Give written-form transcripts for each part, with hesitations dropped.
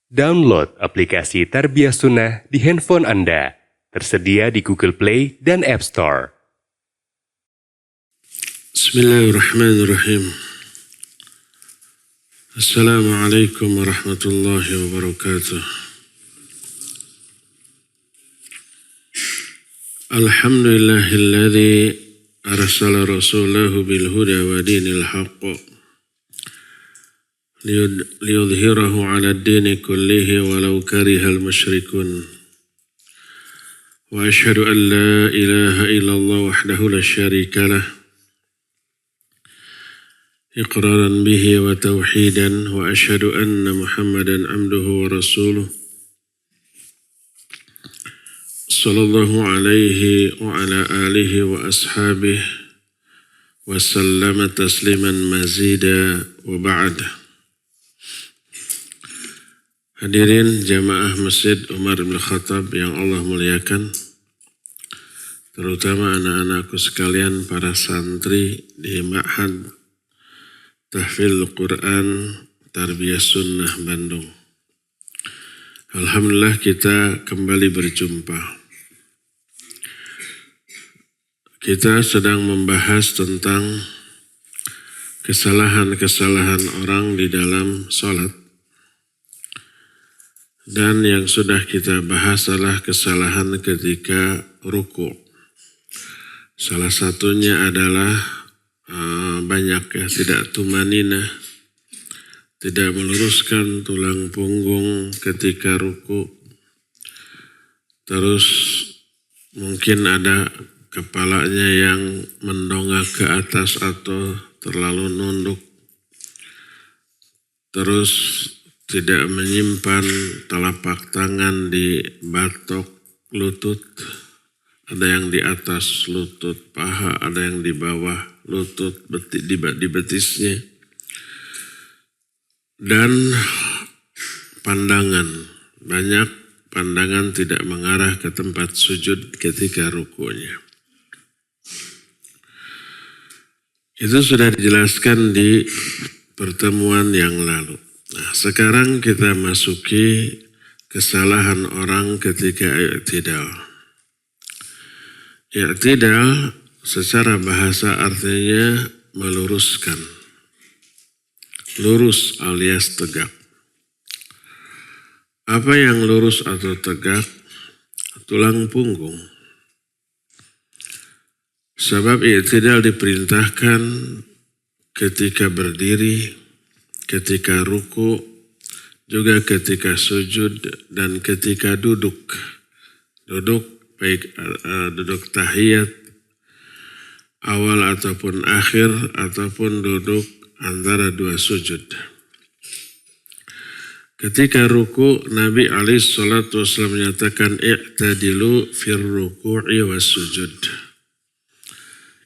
Download aplikasi Tarbiyah Sunnah di handphone Anda. Tersedia di Google Play dan App Store. Bismillahirrahmanirrahim. Assalamualaikum warahmatullahi wabarakatuh. Alhamdulillahilladzi arsala rasulahu bil huda wa dinil haqq liyudhhirahu 'ala ad-dini kullihi walau karihal musyrikun. Wa asyhadu an la ilaha illallah wahdahu la syarika lah iqraran bihi wa tauhidan wa asyhadu anna Muhammadan abduhu wa rasuluh sallallahu alaihi wa ala alihi wa ashabihi wa sallama tasliman mazida wa ba'd. Hadirin jamaah Masjid Umar bin Khattab yang Allah muliakan, terutama anak-anakku sekalian, para santri di Ma'had Tahfidz Quran Tarbiyah Sunnah Bandung. Alhamdulillah kita kembali berjumpa. Kita sedang membahas tentang kesalahan-kesalahan orang di dalam sholat. Dan yang sudah kita bahas adalah kesalahan ketika ruku'. Salah satunya adalah banyak tidak tumanina, tidak meluruskan tulang punggung ketika ruku'. Terus mungkin ada kepalanya yang mendongak ke atas atau terlalu nunduk. Terus tidak menyimpan telapak tangan di batok lutut. Ada yang di atas lutut paha, ada yang di bawah lutut di betisnya. Dan pandangan, banyak pandangan tidak mengarah ke tempat sujud ketika rukunya. Itu sudah dijelaskan di pertemuan yang lalu. Nah, sekarang kita masuki kesalahan orang ketika i'tidal. I'tidal secara bahasa artinya meluruskan. Lurus alias tegak. Apa yang lurus atau tegak? Tulang punggung. Sebab i'tidal diperintahkan ketika berdiri, ketika ruku, juga ketika sujud, dan ketika duduk. Duduk baik duduk tahiyat awal ataupun akhir, ataupun duduk antara dua sujud. Ketika ruku, Nabi SAW menyatakan i'tadilu fir ruku'i was sujud.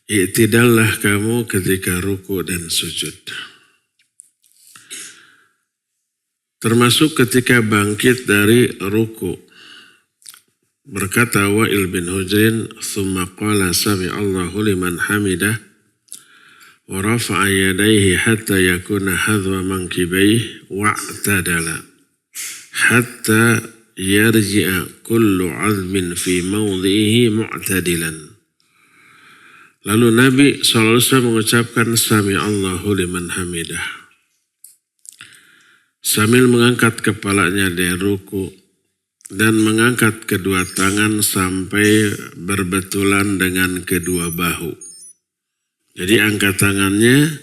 I'tidallah kamu ketika ruku dan sujud. Termasuk ketika bangkit dari ruku. Berkata Wa'il bin Hujrin, "Tsumma qala sami'allahu liman hamidah wa rafa'a yadayhi hatta yakuna hadwa mankibaihi wa'tadala hatta yarji'a kullu 'azmin fi mawdhihi mu'tadilan." Lalu Nabi SAW mengucapkan sami'allahu liman hamidah sambil mengangkat kepalanya dari ruku dan mengangkat kedua tangan sampai berbetulan dengan kedua bahu. Jadi angkat tangannya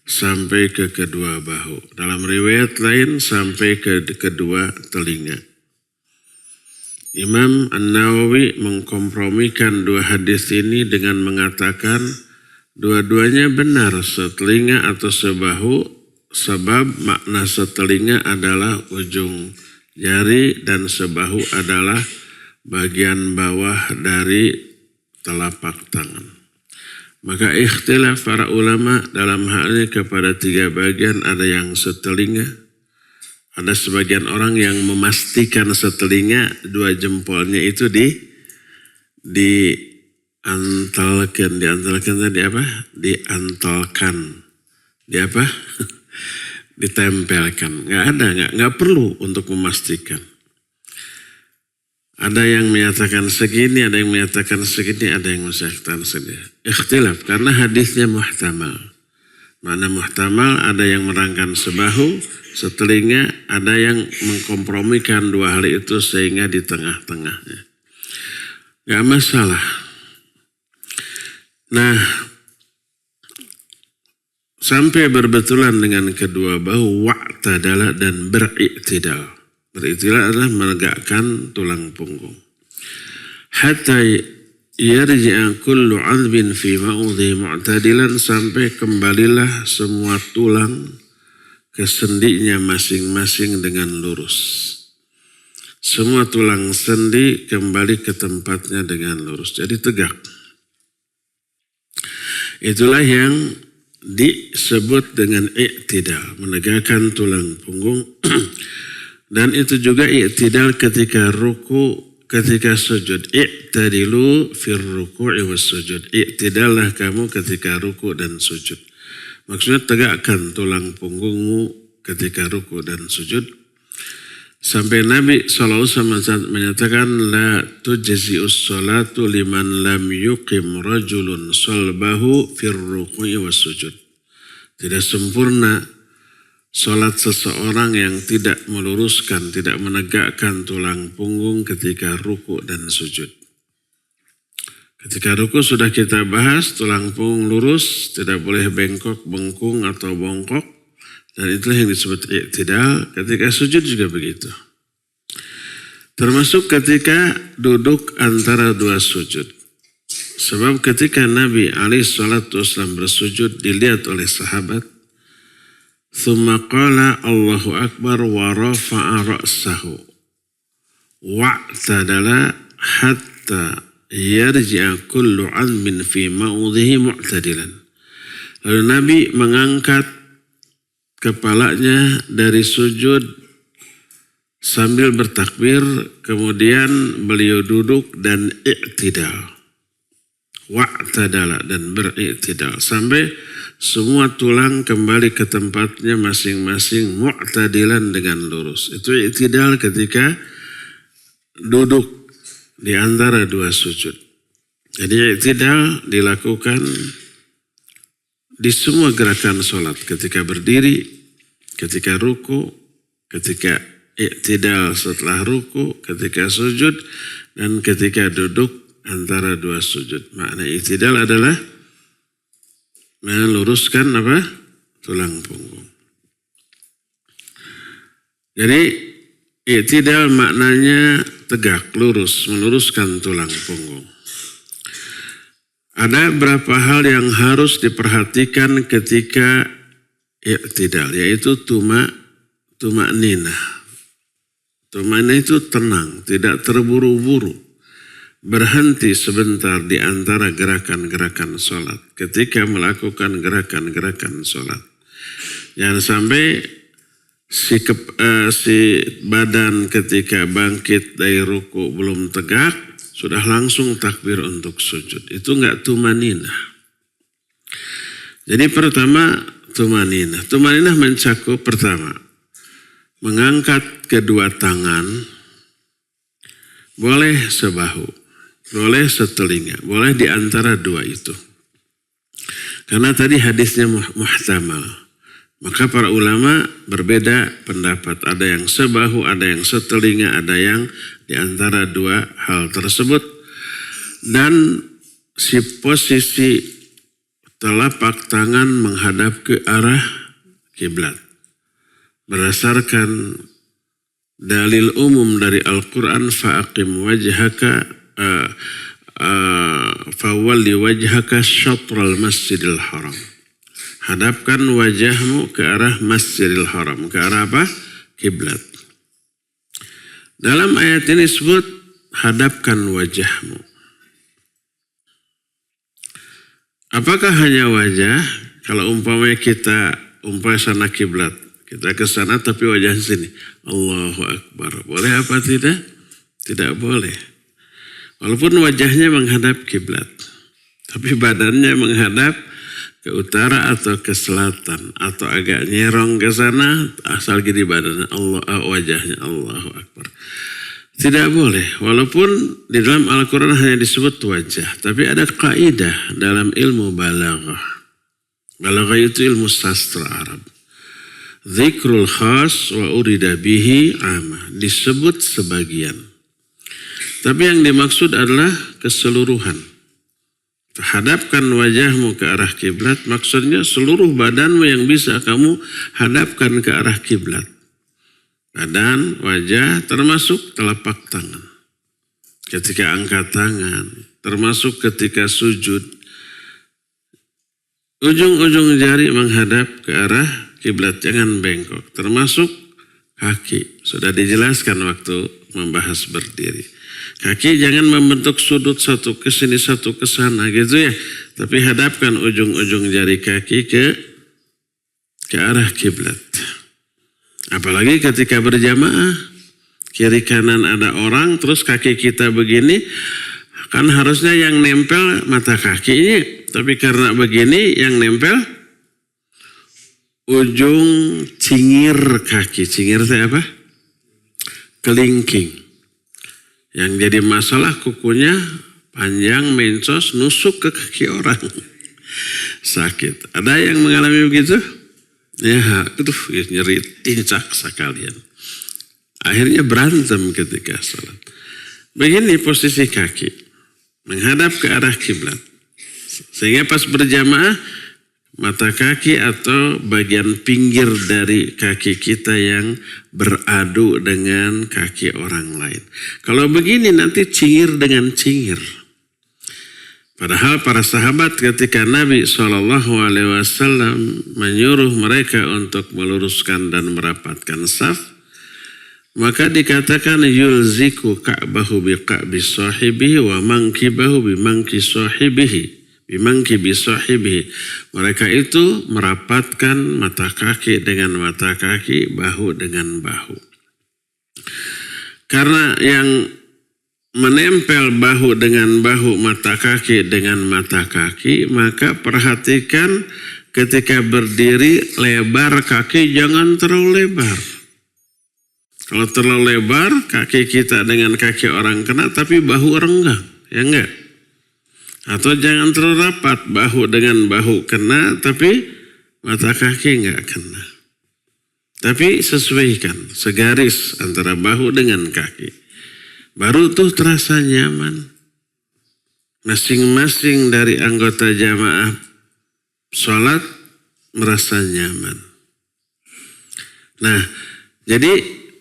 sampai ke kedua bahu. Dalam riwayat lain sampai ke kedua telinga. Imam An-Nawawi mengkompromikan dua hadis ini dengan mengatakan dua-duanya benar, setelinga atau sebahu. Sebab makna setelinga adalah ujung jari dan sebahu adalah bagian bawah dari telapak tangan. Maka ikhtilaf para ulama dalam hal ini kepada tiga bagian, ada yang setelinga. Ada sebagian orang yang memastikan setelinga, dua jempolnya itu diantalkan tadi apa? Diantalkan. Di apa? ditempelkan. Nggak ada, nggak perlu untuk memastikan. Ada yang menyatakan segini, ada yang menyatakan segini, ada yang menyatakan segini. Ikhtilaf karena hadisnya muhtamal. Mana muhtamal, ada yang merangkan sebahu, setelinga, ada yang mengkompromikan dua hal itu sehingga di tengah-tengahnya. Gak masalah. Nah, sampai berbetulan dengan kedua bahu, wa'tadala dan beriktidal. Beriktidal adalah menegakkan tulang punggung. Hatta yarji'a kullu 'adbin fi ma'udhi mu'tadilan, sampai kembalilah semua tulang ke sendinya masing-masing dengan lurus. Semua tulang sendi kembali ke tempatnya dengan lurus. Jadi tegak. Itulah yang disebut dengan i'tidal, menegakkan tulang punggung. Dan itu juga i'tidal ketika ruku, ketika sujud. I'tadilu fir ruku'i was sujud. I'tidallah kamu ketika ruku dan sujud. Maksudnya tegakkan tulang punggungmu ketika ruku dan sujud. Sampai Nabi SAW menyatakan, la tujzi'us salatu liman lam yuqim rajulun salbahu fir ruku'i was sujud. Tidak sempurna salat seseorang yang tidak meluruskan, tidak menegakkan tulang punggung ketika ruku dan sujud. Ketika ruku sudah kita bahas, tulang punggung lurus, tidak boleh bengkok, bengkung atau bongkok. Dan itulah yang disebut i'tidal. Ketika sujud juga begitu. Termasuk ketika duduk antara dua sujud. Sebab ketika Nabi SAW bersujud, dilihat oleh sahabat. Thumma qala Allahu Akbar wa rafa'a ra'sahu. Wa'tadala hatta yarji'a kullu 'azmin fi ma'udhihi mu'tadilan. Lalu Nabi mengangkat kepalanya dari sujud sambil bertakbir, kemudian beliau duduk dan i'tidal. Wa'tadala dan beri'tidal. Sampai semua tulang kembali ke tempatnya masing-masing mu'tadilan dengan lurus. Itu i'tidal ketika duduk di antara dua sujud. Jadi i'tidal dilakukan di semua gerakan sholat, ketika berdiri, ketika ruku, ketika i'tidal setelah ruku, ketika sujud, dan ketika duduk antara dua sujud. Makna i'tidal adalah meluruskan apa? Tulang punggung. Jadi i'tidal maknanya tegak, lurus, meluruskan tulang punggung. Ada beberapa hal yang harus diperhatikan ketika i'tidal, yaitu tuma'ninah. Tuma'ninah itu tenang, tidak terburu-buru. Berhenti sebentar di antara gerakan-gerakan sholat. Ketika melakukan gerakan-gerakan sholat. Jangan sampai si badan ketika bangkit dari ruku belum tegak, sudah langsung takbir untuk sujud. Itu enggak tumaninah. Jadi pertama tumaninah. Tumaninah mencakup pertama, mengangkat kedua tangan, boleh sebahu, boleh setelinga, boleh di antara dua itu. Karena tadi hadisnya muhtamal. Maka para ulama berbeda pendapat. Ada yang sebahu, ada yang setelinga, ada yang di antara dua hal tersebut. Dan si posisi telapak tangan menghadap ke arah kiblat. Berdasarkan dalil umum dari Al-Quran, fa'aqim wajhaka fawalli wajhaka syatral masjidil haram. Hadapkan wajahmu ke arah Masjidil Haram. Ke arah apa? Kiblat. Dalam ayat ini disebut hadapkan wajahmu. Apakah hanya wajah? Kalau umpamanya kita sana kiblat, kita ke sana tapi wajah sini. Allahu Akbar. Boleh apa tidak? Tidak boleh. Walaupun wajahnya menghadap kiblat, tapi badannya menghadap ke utara atau ke selatan atau agak nyerong ke sana, asal gini badan Allah, wajahnya Allahu Akbar. Tidak boleh, walaupun di dalam Al-Quran hanya disebut wajah, tapi ada kaidah dalam ilmu balaghah. Balaghah itu ilmu sastra Arab. Dzikrul khas wa urida bihi amah, disebut sebagian. Tapi yang dimaksud adalah keseluruhan. Hadapkan wajahmu ke arah kiblat, maksudnya seluruh badanmu yang bisa kamu hadapkan ke arah kiblat. Badan, wajah, termasuk telapak tangan. Ketika angkat tangan, termasuk ketika sujud. Ujung-ujung jari menghadap ke arah kiblat, jangan bengkok. Termasuk kaki, sudah dijelaskan waktu membahas berdiri. Kaki jangan membentuk sudut satu ke sini, satu ke sana gitu ya. Tapi hadapkan ujung-ujung jari kaki ke arah kiblat. Apalagi ketika berjamaah, kiri kanan ada orang, terus kaki kita begini, kan harusnya yang nempel mata kakinya. Tapi karena begini, yang nempel ujung cingir kaki. Cingir itu apa? Kelingking. Yang jadi masalah kukunya panjang, mencos, nusuk ke kaki orang. Sakit. Ada yang mengalami begitu? Ya, nyeri tincak sekalian. Akhirnya berantem ketika salat. Begini posisi kaki. Menghadap ke arah kiblat. Sehingga pas berjamaah, mata kaki atau bagian pinggir dari kaki kita yang beradu dengan kaki orang lain. Kalau begini nanti cingir dengan cingir. Padahal para sahabat ketika Nabi SAW menyuruh mereka untuk meluruskan dan merapatkan saf, maka dikatakan yulziku ka'bahu biqa'bi sahibihi wa mankibahu bimangki sahibihi. Bimangkibi sahibihi. Mereka itu merapatkan mata kaki dengan mata kaki, bahu dengan bahu. Karena yang menempel bahu dengan bahu, mata kaki dengan mata kaki, maka perhatikan ketika berdiri lebar kaki jangan terlalu lebar. Kalau terlalu lebar, kaki kita dengan kaki orang kena, tapi bahu renggang, ya enggak? Atau jangan terlalu rapat, bahu dengan bahu kena, tapi mata kaki enggak kena. Tapi sesuaikan, segaris antara bahu dengan kaki. Baru tuh terasa nyaman. Masing-masing dari anggota jamaah sholat merasa nyaman. Nah, jadi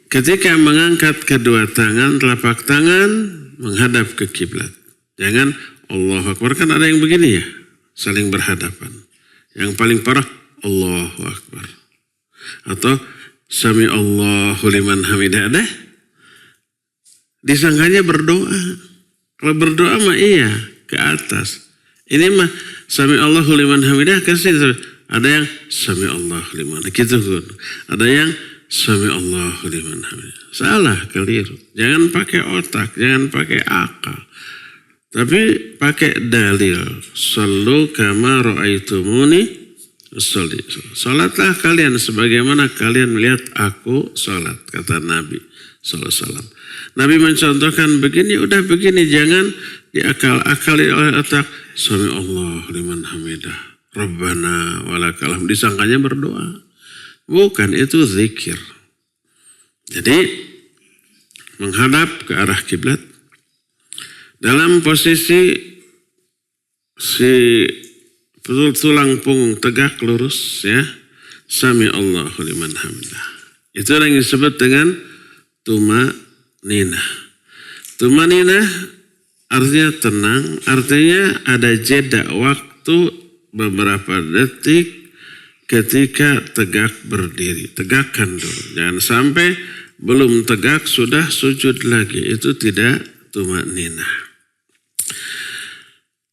ketika mengangkat kedua tangan, telapak tangan menghadap ke kiblat. Jangan Allahu Akbar, kan ada yang begini ya, saling berhadapan. Yang paling parah Allahu Akbar. Atau Sami Allahu liman hamidah, ada? Disangkanya berdoa. Kalau berdoa mah iya, ke atas. Ini mah Sami Allahu liman hamidah ke sini. Ada yang Sami Allahu liman, gitu kan. Ada yang Sami Allahu liman hamidah. Salah, keliru. Jangan pakai otak, jangan pakai akal. Tapi pakai dalil. Sallu kama ra'aitumuni usolli. Salatlah kalian sebagaimana kalian melihat aku salat, kata Nabi SAW. Nabi mencontohkan begini, udah begini, jangan diakal-akali oleh otak. Sami Allah liman hamidah, Rabbana walakal hamd. Disangkanya berdoa. Bukan, itu zikir. Jadi menghadap ke arah kiblat dalam posisi si tulang punggung tegak lurus ya. Sami Allahu liman hamidah. Itu yang disebut dengan tumanina. Tumanina artinya tenang, artinya ada jeda waktu beberapa detik ketika tegak berdiri. Tegakkan dulu. Jangan sampai belum tegak sudah sujud lagi. Itu tidak tumanina.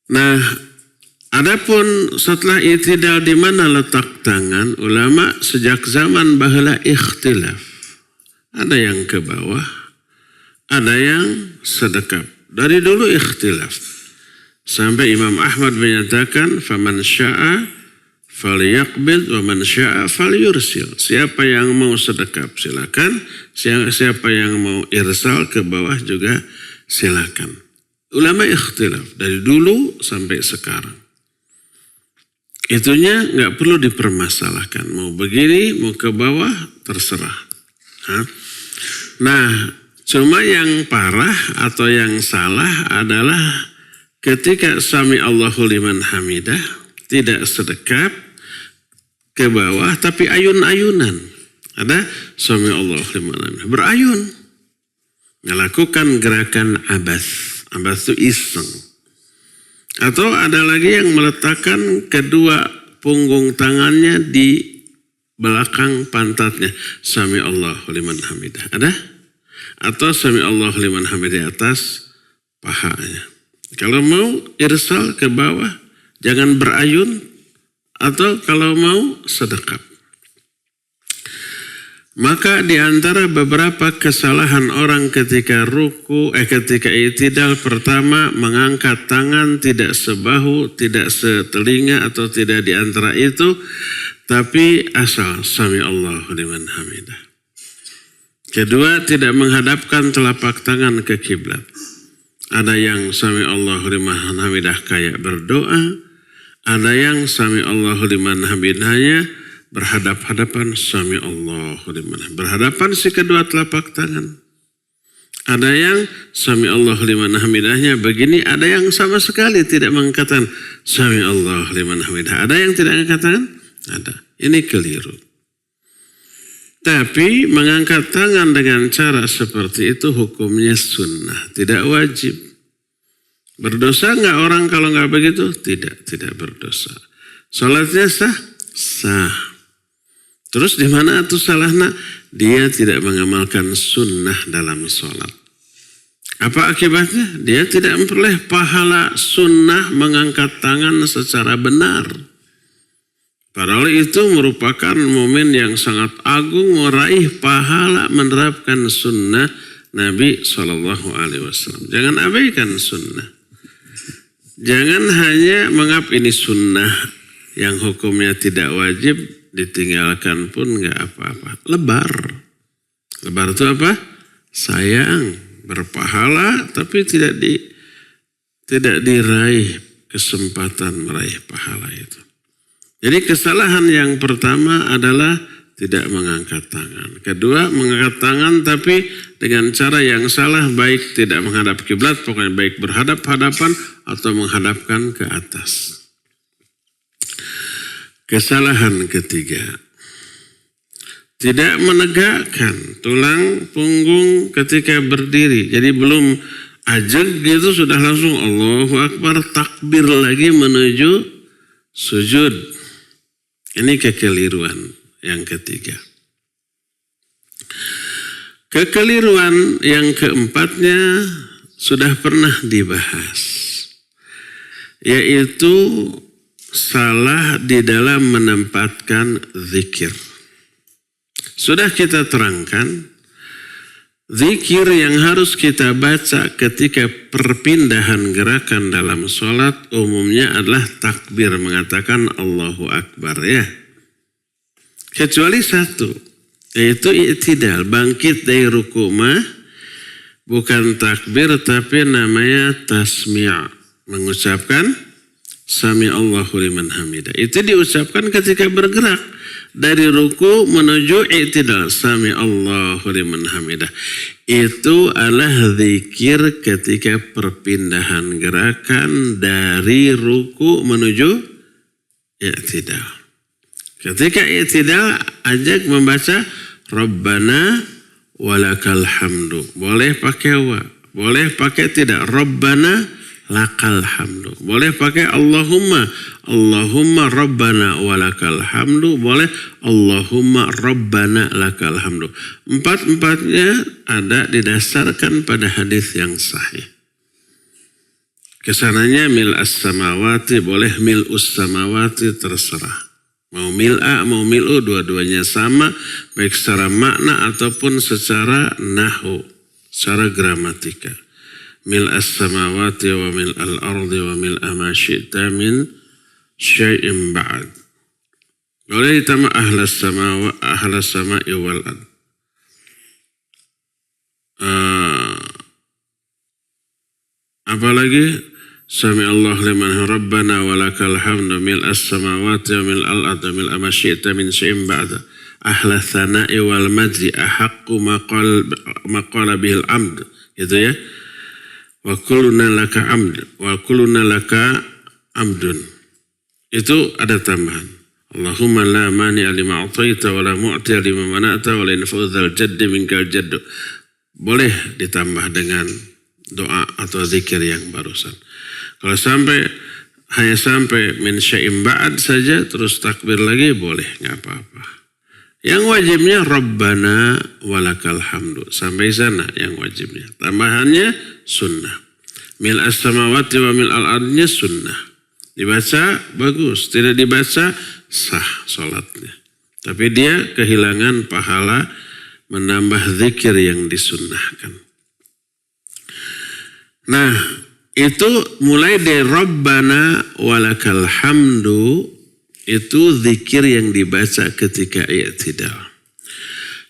Nah, adapun setelah i'tidal di mana letak tangan, ulama sejak zaman baheula ikhtilaf. Ada yang ke bawah, ada yang sedekap. Dari dulu ikhtilaf. Sampai Imam Ahmad menyatakan, faman sya'a falyaqbid wa man syaa falyursil. Siapa yang mau sedekap silakan, siapa yang mau irsal ke bawah juga silakan. Ulama ikhtilaf dari dulu sampai sekarang. Itunya nggak perlu dipermasalahkan. Mau begini, mau ke bawah, terserah. Nah, cuma yang parah atau yang salah adalah ketika sami Allahu liman hamidah, tidak sedekap ke bawah, tapi ayun-ayunan. Ada sami Allahu liman hamidah, berayun. Melakukan gerakan abath. Abath itu iseng. Atau ada lagi yang meletakkan kedua punggung tangannya di belakang pantatnya. Sami Allahu liman hamidah. Ada? Atau sami Allahu liman hamidah di atas pahanya. Kalau mau irsal ke bawah, jangan berayun. Atau kalau mau sedekap. Maka di antara beberapa kesalahan orang ketika ketika i'tidal, pertama mengangkat tangan tidak sebahu, tidak setelinga atau tidak di antara itu, tapi asal sami Allahu liman hamidah. Kedua, tidak menghadapkan telapak tangan ke kiblat. Ada yang sami Allahu liman hamidah kayak berdoa, ada yang sami Allahu liman hamidahnya berhadap-hadapan sami Allahu liman hamidah. Berhadapan si kedua telapak tangan. Ada yang sami Allahu liman hamidahnya begini, ada yang sama sekali tidak mengatakan sami Allahu liman hamidah. Ada yang tidak mengatakan? Ada. Ini keliru. Tapi mengangkat tangan dengan cara seperti itu hukumnya sunnah, tidak wajib. Berdosa nggak orang kalau nggak begitu? Tidak berdosa. Salatnya sah? Sah. Terus di mana itu salahnya? Dia tidak mengamalkan sunnah dalam sholat. Apa akibatnya? Dia tidak memperoleh pahala sunnah mengangkat tangan secara benar. Padahal itu merupakan momen yang sangat agung meraih pahala menerapkan sunnah Nabi SAW. Jangan abaikan sunnah. Jangan hanya menganggap ini sunnah yang hukumnya tidak wajib, ditinggalkan pun nggak apa-apa. Lebar itu apa? Sayang, berpahala tapi tidak diraih kesempatan meraih pahala itu. Jadi kesalahan yang pertama adalah tidak mengangkat tangan. Kedua, mengangkat tangan tapi dengan cara yang salah, baik tidak menghadap kiblat, pokoknya baik berhadap-hadapan atau menghadapkan ke atas. Kesalahan ketiga, tidak menegakkan tulang punggung ketika berdiri. Jadi belum ajeg gitu sudah langsung Allahu Akbar, takbir lagi menuju sujud. Ini kekeliruan yang ketiga. Kekeliruan yang keempatnya sudah pernah dibahas, yaitu salah di dalam menempatkan zikir. Sudah kita terangkan, zikir yang harus kita baca ketika perpindahan gerakan dalam sholat umumnya adalah takbir, mengatakan Allahu Akbar ya. Kecuali satu, yaitu i'tidal, bangkit dari ruku mah bukan takbir tapi namanya tasmi', mengucapkan sami Allahu liman hamidah. Itu diucapkan ketika bergerak dari ruku menuju i'tidal, sami Allahu liman hamidah. Itu adalah zikir ketika perpindahan gerakan dari ruku menuju i'tidal. Ketika i'tidal ajak membaca Rabbana walakal hamdu. Boleh pakai wa, boleh pakai tidak. Rabbana lakal hamdu. Boleh pakai Allahumma Rabbana walakal hamdu. Boleh Allahumma Rabbana lakal hamdu. Empat-empatnya ada didasarkan pada hadis yang sahih. Kesananya mil as-samawati, boleh mil us-samawati, terserah. Mau mil'a, mau mil'u, dua-duanya sama, baik secara makna ataupun secara nahu, secara gramatika. Mil as-samawati wa mil al-ardi wa mil ma syi'ta min syai'in ba'd. Boleh ditambah ahlas sama'i wal ard. Apalagi Sami Allah liman rabbana walakal hamdu mil'as samawati wa mil'al ardi wa mil'a ma syi'ta min syai'in ba'da. Ahla thana'i wal majdi ahaqqu maqala bihil amd. Gitu ya. Wa kulluna laka amdun. Itu ada tambahan. Allahumma la mani'a lima a'taita wa la mu'tiya lima mana'ta wa la yanfa'u dzal jaddi minkal jaddu. Boleh ditambah dengan doa atau zikir yang barusan. Kalau hanya sampai min syai'in ba'd saja terus takbir lagi boleh, enggak apa-apa. Yang wajibnya Rabbana walakal hamdu. Sampai sana yang wajibnya. Tambahannya sunnah. Mil as-samawati wa mil al-ardnya sunnah. Dibaca bagus, tidak dibaca sah salatnya. Tapi dia kehilangan pahala menambah zikir yang disunnahkan. Nah, itu mulai dari Rabbana walakal hamdu, itu zikir yang dibaca ketika i'tidal.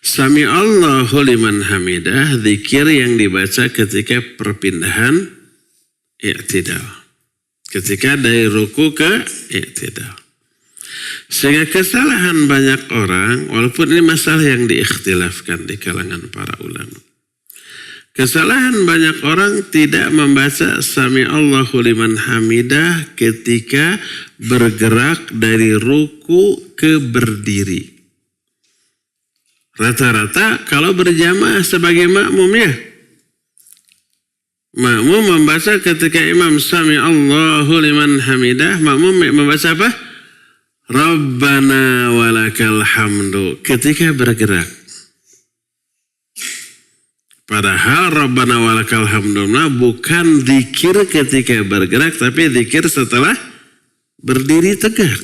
Sami Allahu liman hamidah, zikir yang dibaca ketika perpindahan i'tidal. Ketika dari ruku ke i'tidal. Sehingga kesalahan banyak orang, walaupun ini masalah yang diikhtilafkan di kalangan para ulama. Kesalahan banyak orang tidak membaca Sami Allahu liman hamidah ketika bergerak dari ruku ke berdiri. Rata-rata kalau berjamaah sebagai makmum ya. Makmum membaca ketika imam Sami Allahu liman hamidah, makmum membaca apa? Rabbana walakal hamdu ketika bergerak. Padahal Rabbana walakal hamdu bukan zikir ketika bergerak, tapi zikir setelah berdiri tegak.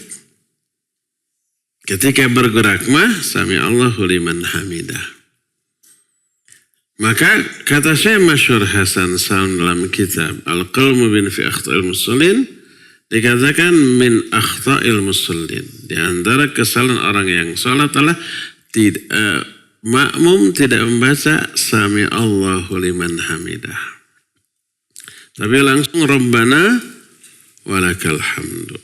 Ketika bergerak mah Sami Allahu liman hamidah. Maka kata Syekh Masyhur Hasan Saun dalam kitab Al-Qalmu bin fi akhta'il musallin, dikatakan min akhta'il musallin. Di antara kesalahan orang yang salat adalah makmum tidak membaca Sami Allahu liman hamidah. Tapi langsung Rabbana walakal hamdu.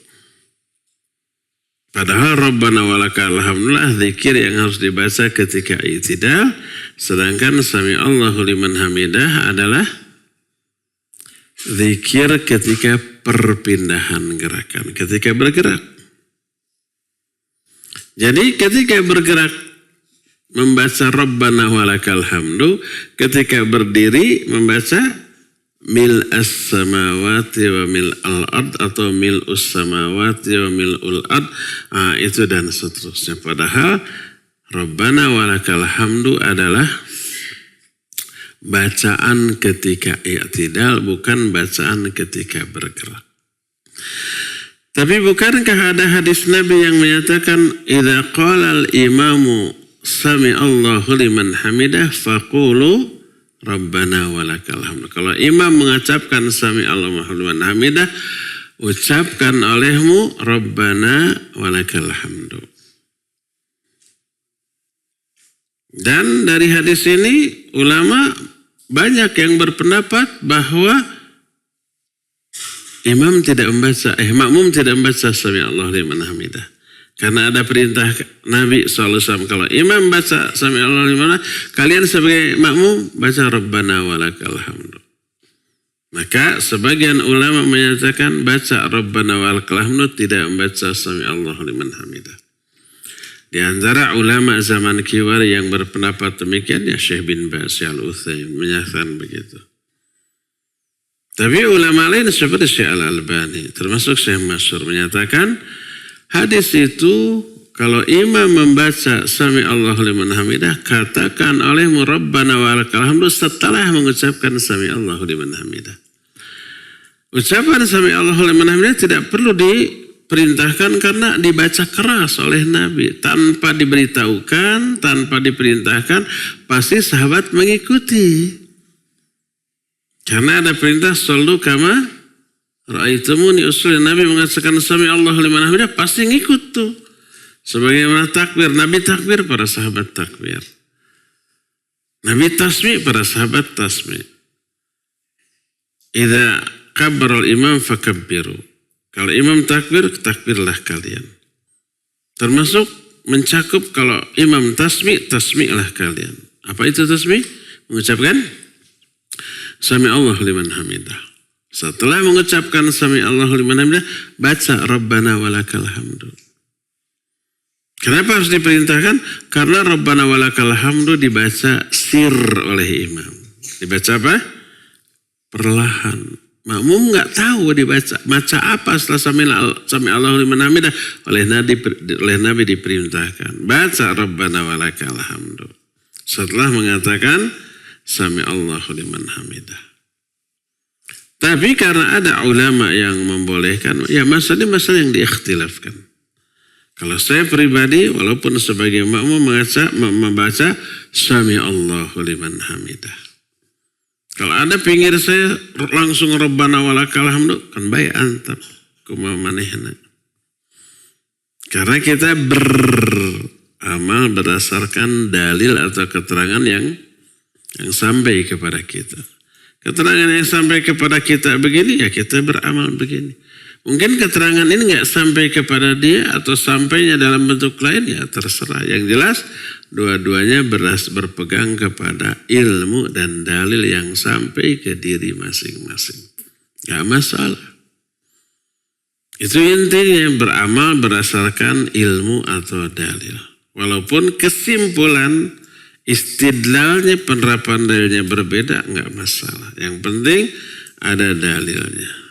Padahal Rabbana walakal hamdulillah zikir yang harus dibaca ketika i'tidal. Sedangkan Sami Allahu liman hamidah adalah zikir ketika perpindahan gerakan. Ketika bergerak. Jadi ketika bergerak membaca Rabbana walakal hamdu, ketika berdiri membaca mil as-samawati wa mil al-ard atau mil us-samawati wa mil ul-ard, itu dan seterusnya. Padahal Rabbana walakal hamdu adalah bacaan ketika i'tidal, bukan bacaan ketika bergerak. Tapi bukankah ada hadis Nabi yang menyatakan idza qala al-imamu Sami Allahu liman hamidah faqulu Rabbana walakal hamdu. Kalau imam mengucapkan Sami Allahu liman hamidah, ucapkan olehmu Rabbana walakal hamdu. Dan dari hadis ini ulama banyak yang berpendapat bahwa makmum tidak membaca Sami Allahu liman hamidah. Karena ada perintah Nabi SAW, kalau imam baca Sami Allahu liman hamidah, kalian sebagai makmum baca Rabbana walakal hamdu. Maka sebagian ulama menyatakan baca Rabbana walakal hamdu, tidak membaca Sami Allahu liman hamidah. Di antara ulama zaman kiwar yang berpendapat demikian ya Syekh bin Baz Al-Utsaimin menyatakan begitu. Tapi ulama lain seperti Syekh Al-Albani termasuk Syekh Masyhur menyatakan hadis itu kalau imam membaca Sami Allahu liman hamidah, katakan olehmu Rabbana walakal hamdu setelah mengucapkan Sami Allahu liman hamidah. Ucapan Sami Allahu liman hamidah tidak perlu diperintahkan karena dibaca keras oleh Nabi. Tanpa diberitahukan, tanpa diperintahkan, pasti sahabat mengikuti. Karena ada perintah sallu kama ra'aitumuni usul. Nabi mengatakan Sami Allahu liman hamidah, pasti ngikut tuh. Sebagaimana takbir, Nabi takbir, para sahabat takbir. Nabi tasmi', para sahabat tasmi'. Idza kabbara al-imam fakabbiru. Kalau imam takbir, takbirlah kalian. Termasuk mencakup kalau imam tasmi', tasmi'lah kalian. Apa itu tasmi'? Mengucapkan Sami Allah liman hamidah. Setelah mengucapkan Sami Allah liman hamidah, baca Rabbana walakal hamdu. Kenapa harus diperintahkan? Karena Rabbana walakal hamdu dibaca sir oleh imam. Dibaca apa? Perlahan. Makmum nggak tahu dibaca apa setelah Sami Allah liman hamidah. Oleh Nabi diperintahkan. Baca Rabbana walakal hamdu. Setelah mengatakan Sami Allah liman hamidah. Tapi karena ada ulama yang membolehkan, ya masalah yang diikhtilafkan. Kalau saya pribadi, walaupun sebagai makmum membaca Sami Allah liman hamidah. Kalau ada pinggir saya langsung Rabbana walakal hamdu, kan baik antap kumamanehna. Karena kita beramal berdasarkan dalil atau keterangan yang sampai kepada kita. Keterangan yang sampai kepada kita begini, ya kita beramal begini. Mungkin keterangan ini nggak sampai kepada dia atau sampainya dalam bentuk lain, ya terserah. Yang jelas dua-duanya berpegang kepada ilmu dan dalil yang sampai ke diri masing-masing. Nggak masalah. Itu intinya beramal berdasarkan ilmu atau dalil. Walaupun kesimpulan istidlalnya, penerapan dalilnya berbeda, nggak masalah. Yang penting ada dalilnya.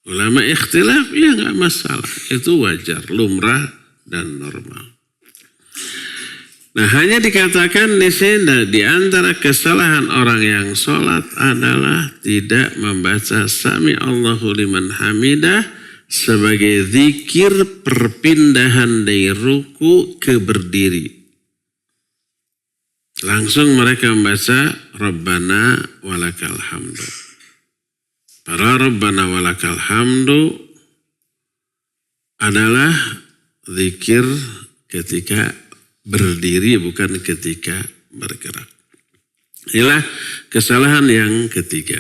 Ulama ikhtilaf, ya nggak masalah. Itu wajar, lumrah dan normal. Nah, hanya dikatakan di sini di antara kesalahan orang yang sholat adalah tidak membaca Sami Allahu liman hamidah sebagai zikir perpindahan dari ruku ke berdiri. Langsung mereka membaca Rabbana walakal hamdu. Para Rabbana walakal hamdu adalah zikir ketika berdiri, bukan ketika bergerak. Inilah kesalahan yang ketiga.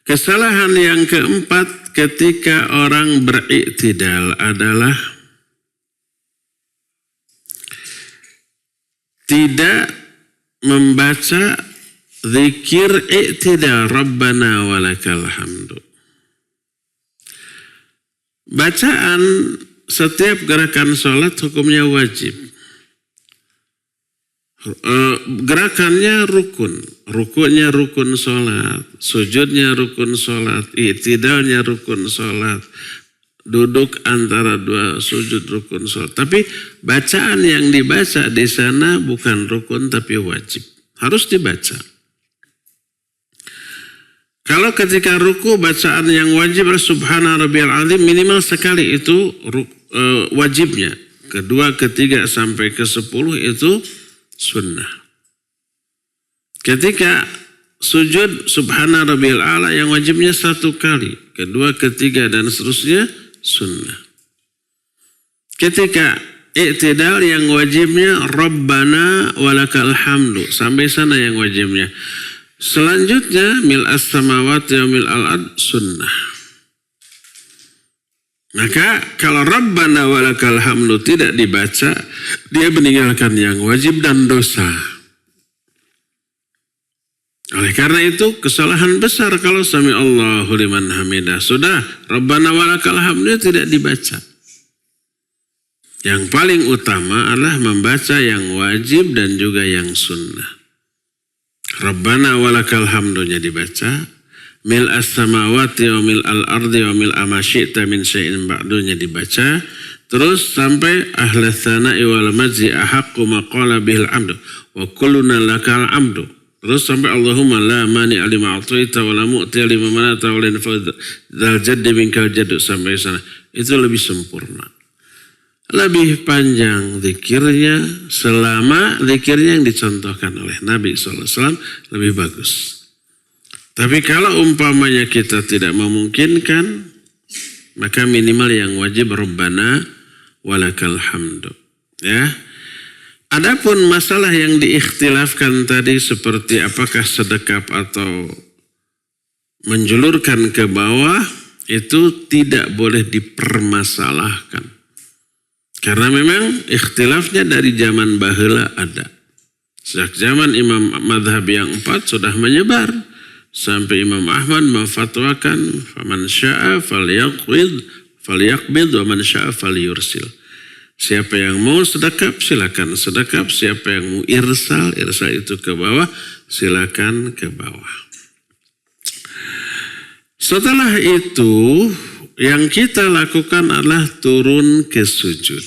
Kesalahan yang keempat ketika orang beriktidal adalah tidak membaca zikir iktidal Rabbana walakal hamdu. Bacaan setiap gerakan sholat hukumnya wajib. Gerakannya rukun. Rukunya rukun sholat. Sujudnya rukun sholat. Iktidalnya rukun sholat. Duduk antara dua sujud rukun sholat. Tapi bacaan yang dibaca di sana bukan rukun tapi wajib. Harus dibaca. Kalau ketika ruku bacaan yang wajib adalah Subhana rabbiyal azim, minimal sekali itu wajibnya. Kedua, ketiga sampai ke 10 itu sunnah. Ketika sujud Subhana rabbiyal a'la yang wajibnya 1 kali. Kedua, ketiga dan seterusnya sunnah. Ketika iktidal yang wajibnya Rabbana walakal hamdu. Sampai sana yang wajibnya. Selanjutnya mil as-samawati wa mil al-ard sunnah. Maka kalau Rabbana walakal hamdu tidak dibaca, dia meninggalkan yang wajib dan dosa. Oleh karena itu kesalahan besar kalau Sami Allahu liman hamidah. Sudah Rabbana walakal hamdu tidak dibaca. Yang paling utama adalah membaca yang wajib dan juga yang sunnah. Rabbana walakal hamdunya dibaca, mil as-samawati wa mil al-ardi wa mil amasyita min syai'in ba'dunya dibaca, terus sampai ahlas tsana'i wal majzi ahaqqu ma qala bihil amdu wa kulluna lakal amdu. Terus sampai Allahumma la mani'a lima a'taita wa la mu'tiya lima manata wa la yanfa'u dzal jaddi minkal jaddu, sampai sana. Itu lebih sempurna. Lebih panjang zikirnya selama zikirnya yang dicontohkan oleh Nabi SAW lebih bagus. Tapi kalau umpamanya kita tidak memungkinkan, maka minimal yang wajib Rabbana walakal hamdu. Ya. Adapun masalah yang diikhtilafkan tadi seperti apakah sedekap atau menjulurkan ke bawah itu tidak boleh dipermasalahkan. Karena memang ikhtilafnya dari zaman baheula ada. Sejak zaman Imam Madhab yang 4 sudah menyebar. Sampai Imam Ahmad memfatwakan faman sya'a falyaqbid wa man sya'a falyursil. Siapa yang mau sedekap silakan sedekap, siapa yang mau irsal itu ke bawah silakan ke bawah. Setelah itu yang kita lakukan adalah turun ke sujud.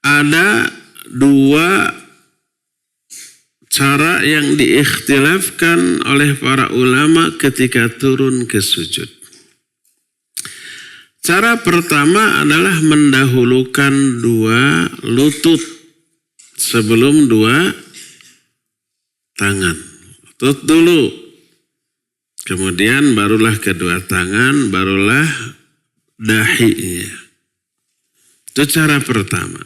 Ada dua cara yang diikhtilafkan oleh para ulama ketika turun ke sujud. Cara pertama adalah mendahulukan dua lutut sebelum dua tangan. Lutut dulu. Kemudian barulah kedua tangan, barulah dahinya. Itu cara pertama.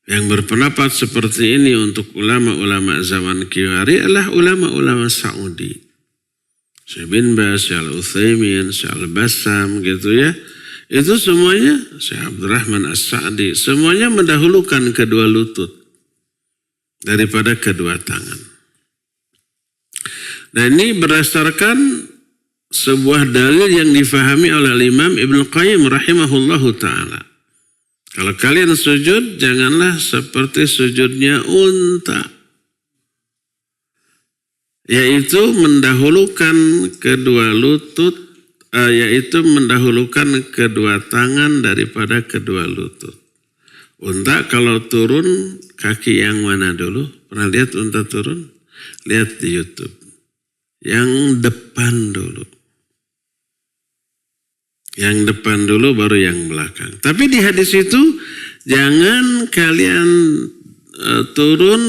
Yang berpendapat seperti ini untuk ulama-ulama zaman kiwari adalah ulama-ulama Saudi. Syekh bin Baz, Syekh Al-Utsaimin, Syekh Al-Bassam gitu ya. Itu semuanya, Syekh Abdurrahman As-Sa'di, semuanya mendahulukan kedua lutut daripada kedua tangan. Nah ini berdasarkan sebuah dalil yang difahami oleh Imam Ibnu Qayyim rahimahullahu ta'ala. Kalau kalian sujud, janganlah seperti sujudnya unta. Yaitu mendahulukan kedua lutut, yaitu mendahulukan kedua tangan daripada kedua lutut. Unta kalau turun, kaki yang mana dulu? Pernah lihat unta turun? Lihat di YouTube. Yang depan dulu. Yang depan dulu baru yang belakang. Tapi di hadis itu jangan kalian turun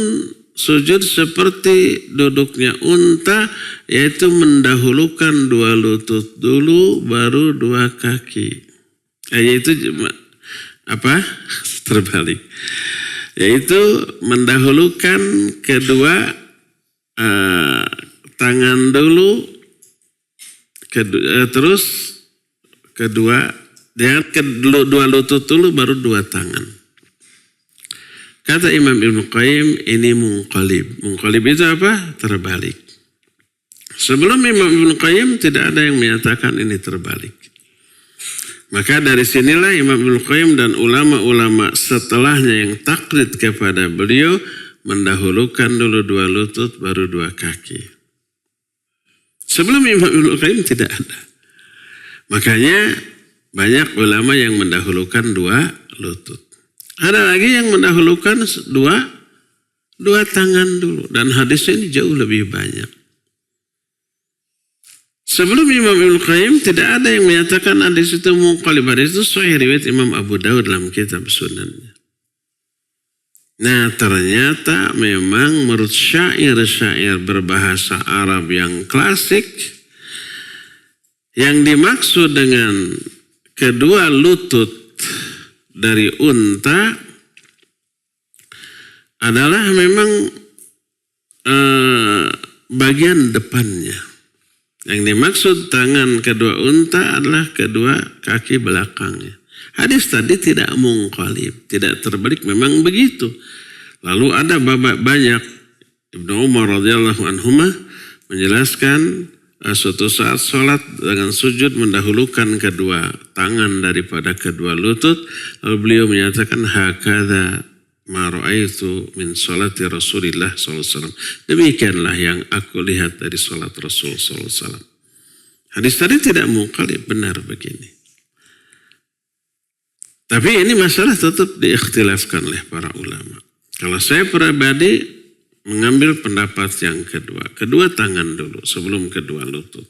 sujud seperti duduknya unta, yaitu mendahulukan dua lutut dulu baru dua kaki. Yaitu apa? Terbalik. Yaitu mendahulukan kedua tangan dulu, terus kedua lutut dulu baru dua tangan. Kata Imam Ibnu Qayyim ini munqalib. Munqalib itu apa? Terbalik. Sebelum Imam Ibnu Qayyim tidak ada yang menyatakan ini terbalik. Maka dari sinilah Imam Ibnu Qayyim dan ulama-ulama setelahnya yang taklid kepada beliau mendahulukan dulu dua lutut baru dua kaki. Sebelum Imam Ibnu Qayyim tidak ada. Makanya banyak ulama yang mendahulukan dua lutut. Ada lagi yang mendahulukan dua tangan dulu. Dan hadisnya ini jauh lebih banyak. Sebelum Imam Ibnu Qayyim tidak ada yang menyatakan hadis itu munqalib. Hadis itu sahih riwayat Imam Abu Dawud dalam kitab sunannya. Nah ternyata memang menurut syair-syair berbahasa Arab yang klasik, yang dimaksud dengan kedua lutut dari unta adalah memang bagian depannya. Yang dimaksud tangan kedua unta adalah kedua kaki belakangnya. Hadis tadi tidak munqalib, tidak terbalik, memang begitu. Lalu ada banyak Ibnu Umar radhiyallahu anhuma menjelaskan suatu saat sholat dengan sujud mendahulukan kedua tangan daripada kedua lutut. Lalu beliau menyatakan hakadha ma ra'aitu min sholati Rasulillah SAW. Demikianlah yang aku lihat dari sholat Rasul SAW. Hadis tadi tidak munqalib, benar begini. Tapi ini masalah tetap diikhtilafkan oleh para ulama. Kalau saya pribadi mengambil pendapat yang kedua. Kedua tangan dulu sebelum kedua lutut.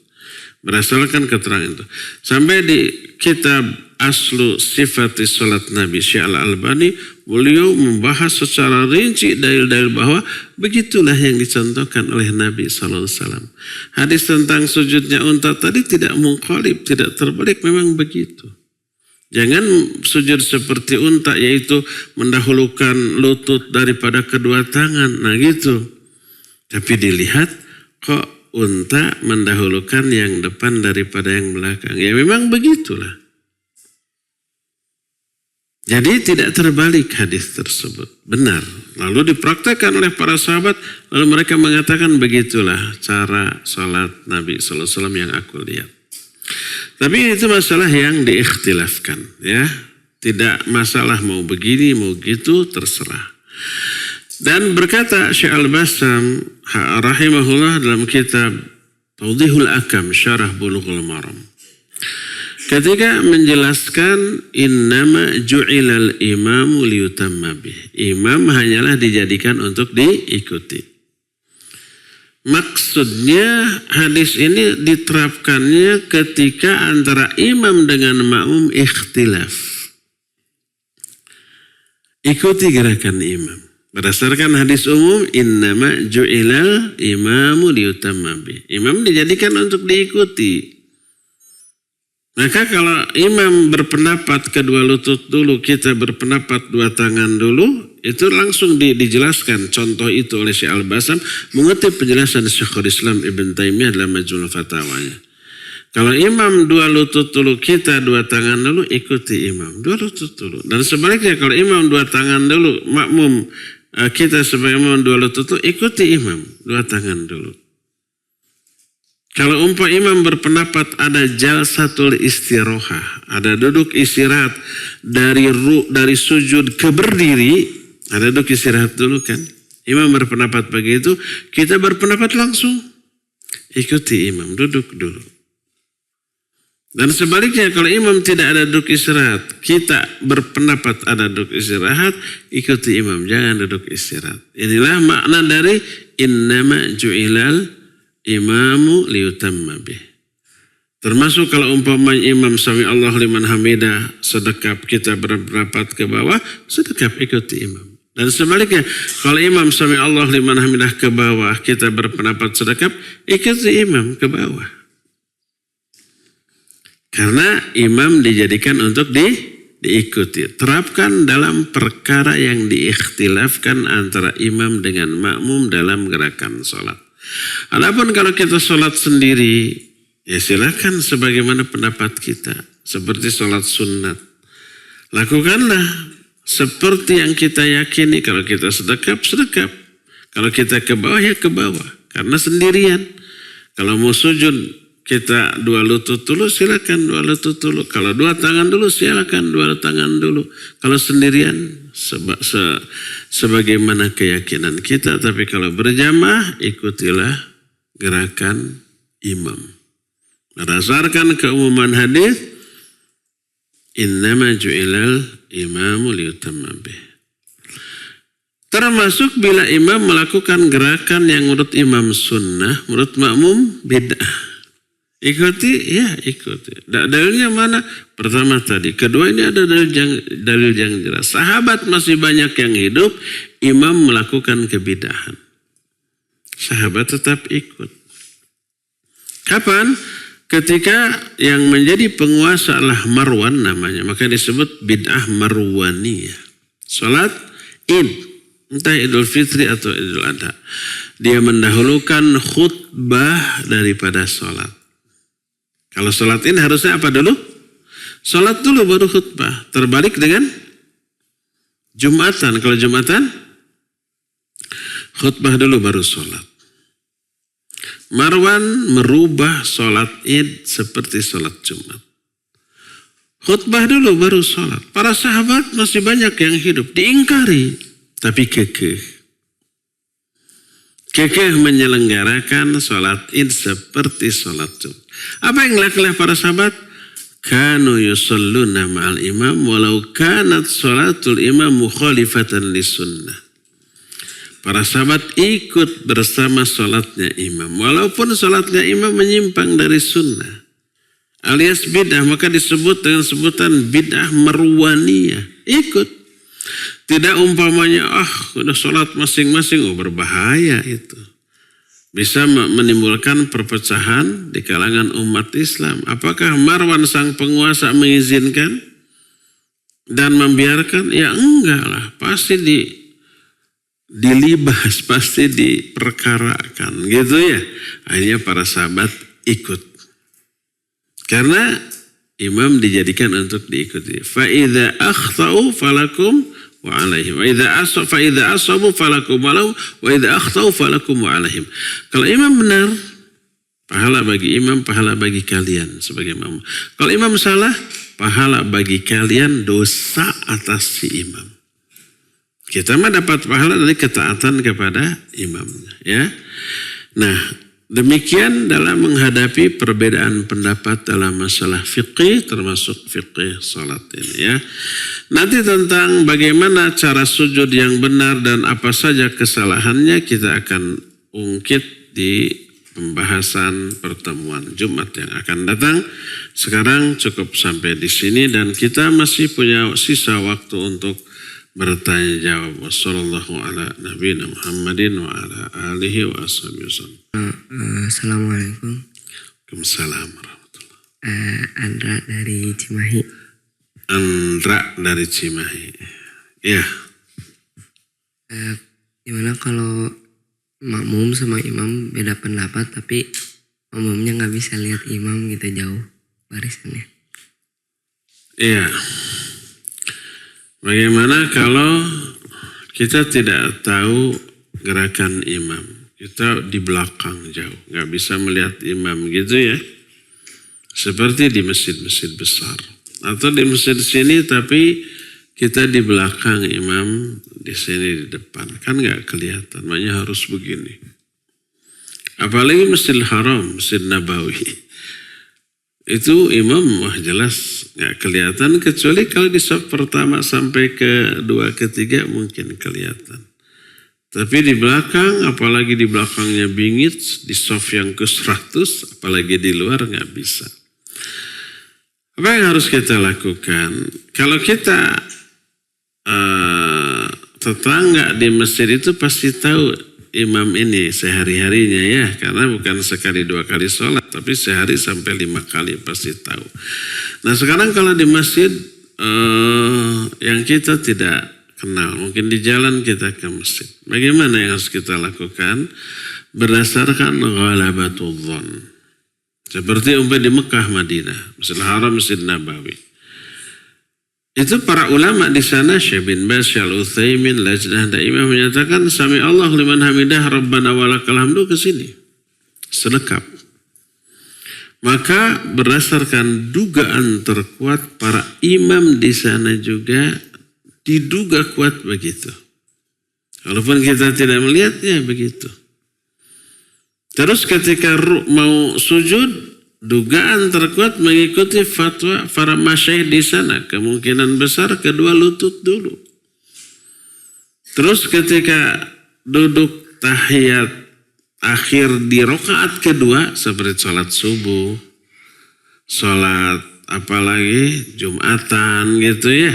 Berdasarkan keterangan itu. Sampai di kitab Aslu Sifati Salat Nabi Syekh Al-Albani, beliau membahas secara rinci dalil-dalil bahwa begitulah yang dicontohkan oleh Nabi SAW. Hadis tentang sujudnya unta tadi tidak munqalib, tidak terbalik, memang begitu. Jangan sujud seperti unta, yaitu mendahulukan lutut daripada kedua tangan. Nah gitu. Tapi dilihat kok unta mendahulukan yang depan daripada yang belakang. Ya memang begitulah. Jadi tidak terbalik hadis tersebut. Benar. Lalu dipraktekkan oleh para sahabat. Lalu mereka mengatakan begitulah cara salat Nabi SAW yang aku lihat. Tapi itu masalah yang diikhtilafkan, ya. Tidak masalah mau begini, mau gitu, terserah. Dan berkata Syekh Al-Bassam rahimahullah dalam kitab Tawdihul Akam Syarah Bulughul Maram. Ketika menjelaskan innama ju'ilal imamu liyutamma bih. Imam hanyalah dijadikan untuk diikuti. Maksudnya hadis ini diterapkannya ketika antara imam dengan makmum ikhtilaf. Ikuti gerakan imam. Berdasarkan hadis umum, innama ju'ilal imamu liyutamma bih. Imam dijadikan untuk diikuti. Maka kalau imam berpendapat kedua lutut dulu, kita berpendapat dua tangan dulu, itu langsung dijelaskan contoh itu oleh Syekh Al-Bassam mengutip penjelasan Syekhul Islam Ibn Taimiyah dalam Majmu'ul Fatawanya. Kalau imam dua lutut dulu, kita dua tangan dulu, ikuti imam. Dua lutut dulu. Dan sebaliknya kalau imam dua tangan dulu, makmum kita sebagai imam dua lutut dulu, ikuti imam. Dua tangan dulu. Kalau umpah imam berpendapat ada jalsatul istirahah, ada duduk istirahat dari sujud ke berdiri, ada duduk istirahat dulu kan. Imam berpendapat begitu, kita berpendapat langsung ikuti imam, duduk dulu. Dan sebaliknya kalau imam tidak ada duduk istirahat, kita berpendapat ada duduk istirahat, ikuti imam, jangan duduk istirahat. Inilah makna dari innama ju'ilal imamu liyutamma bih. Termasuk kalau umpamanya imam sami Allah liman hamidah sedekap, kita berpendapat ke bawah, sedekap ikuti imam. Dan sebaliknya kalau imam sami Allah liman hamidah ke bawah, kita berpendapat sedekap, ikuti imam ke bawah. Karena imam dijadikan untuk diikuti. Terapkan dalam perkara yang diikhtilafkan antara imam dengan makmum dalam gerakan sholat. Adapun kalau kita sholat sendiri, ya silakan sebagaimana pendapat kita. Seperti sholat sunat. Lakukanlah seperti yang kita yakini. Kalau kita sedekap, sedekap. Kalau kita ke bawah, ya ke bawah. Karena sendirian. Kalau mau sujud, kita dua lutut dulu, silakan dua lutut dulu. Kalau dua tangan dulu, silakan dua tangan dulu. Kalau sendirian, sebagaimana keyakinan kita. Tapi kalau berjamaah, ikutilah gerakan imam. Berdasarkan keumuman hadis, innama ju'ilal imamu liyutamma bih. Termasuk bila imam melakukan gerakan yang menurut imam sunnah, menurut makmum bid'ah. Ikuti, ya ikuti. Dalilnya mana? Pertama tadi. Kedua ini ada dalil yang jelas. Sahabat masih banyak yang hidup, imam melakukan kebidahan. Sahabat tetap ikut. Kapan? Ketika yang menjadi penguasa adalah Marwan namanya. Maka disebut bid'ah Marwaniyah. Salat Id. Entah Idul Fitri atau Idul Adha. Dia mendahulukan khutbah daripada salat. Kalau sholat ini harusnya apa dulu? Sholat dulu baru khutbah. Terbalik dengan Jumatan. Kalau Jumatan, khutbah dulu baru sholat. Marwan merubah sholat Id seperti sholat Jumat. Khutbah dulu baru sholat. Para sahabat masih banyak yang hidup. Diingkari. Tapi kekeh. Kekeh menyelenggarakan sholat Id seperti sholat Jumat. Apa yang dilakukan para sahabat? Kanu yusalluna ma'al imam walau kanat sholatul imam mukhalifatan lisunnah. Para sahabat ikut bersama sholatnya imam. Walaupun sholatnya imam menyimpang dari sunnah. Alias bid'ah, maka disebut dengan sebutan bid'ah marwaniyah. Ikut. Tidak umpamanya, udah sholat masing-masing, berbahaya itu. Bisa menimbulkan perpecahan di kalangan umat Islam. Apakah Marwan sang penguasa mengizinkan? dan membiarkan? Ya enggak lah, pasti dilibas, pasti diperkarakan gitu ya. Akhirnya para sahabat ikut. Karena imam dijadikan untuk diikuti. Fa idza akhtau falakum wa alaihim. Wa idza asabu falakum walau wa idza akhtau falakum wa alaihim. Kalau imam benar, pahala bagi imam, pahala bagi kalian sebagai imam. Kalau imam salah, pahala bagi kalian, dosa atas si imam. Kita mah dapat pahala dari ketaatan kepada imamnya, ya. Nah, demikian dalam menghadapi perbedaan pendapat dalam masalah fikih, termasuk fikih salat ini, ya. Nanti tentang bagaimana cara sujud yang benar dan apa saja kesalahannya kita akan ungkit di pembahasan pertemuan Jumat yang akan datang. Sekarang cukup sampai di sini dan kita masih punya sisa waktu untuk bertanya jawab. Wassallallahu ala nabiyina Muhammadin wa ala alihi wa ashabihi wasallam. Assalamualaikum. Waalaikumsalam warahmatullahi. Andra dari Cimahi. Andra dari Cimahi. Ya. Gimana kalau makmum sama imam beda pendapat tapi makmumnya nggak bisa lihat imam gitu jauh barisannya? Iya. Bagaimana kalau kita tidak tahu gerakan imam? Kita di belakang jauh, nggak bisa melihat imam gitu ya. Seperti di masjid-masjid besar. Atau di masjid sini tapi kita di belakang imam, di sini di depan. Kan nggak kelihatan, makanya harus begini. Apalagi Masjidil Haram, Masjid Nabawi. Itu imam wah jelas nggak kelihatan kecuali kalau di saf pertama sampai kedua ketiga mungkin kelihatan. Tapi di belakang, apalagi di belakangnya bingit, di saf yang ke-100, apalagi di luar nggak bisa. Apa yang harus kita lakukan? Kalau kita tetangga di masjid itu pasti tahu imam ini sehari-harinya ya, karena bukan sekali 2 kali sholat, tapi sehari sampai 5 kali pasti tahu. Nah sekarang kalau di masjid yang kita tidak kenal, mungkin di jalan kita ke masjid, bagaimana yang harus kita lakukan? Berdasarkan ghalabatul dhon. Seperti umpamanya di Mekah, Madinah, Masjidil Haram, Masjid Nabawi. Itu para ulama di sana, Syekh bin Baz, Syekh Al-Utsaimin, Lajnah Daimah menyatakan sami Allah liman hamidah rabbana walakal hamdu ke sini. Selengkap. Maka berdasarkan dugaan terkuat para imam di sana juga diduga kuat begitu. Walaupun kita tidak melihatnya begitu. Terus ketika mau sujud, dugaan terkuat mengikuti fatwa para masyayikh di sana. Kemungkinan besar kedua lutut dulu. Terus ketika duduk tahiyat akhir di rakaat kedua, seperti sholat subuh, sholat apalagi Jumatan gitu ya.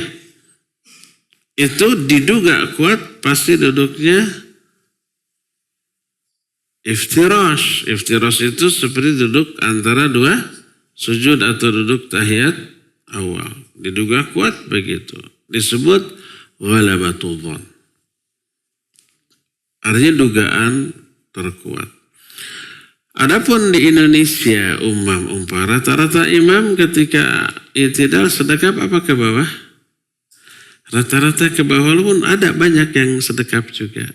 Itu diduga kuat pasti duduknya iftirash. Iftirash itu seperti duduk antara 2 sujud atau duduk tahiyat awal. Diduga kuat begitu. Disebut ghalabatul dhon. Artinya dugaan terkuat. Adapun di Indonesia rata-rata imam ketika i'tidal sedekap apa ke bawah? Rata-rata ke bawah, walaupun ada banyak yang sedekap juga.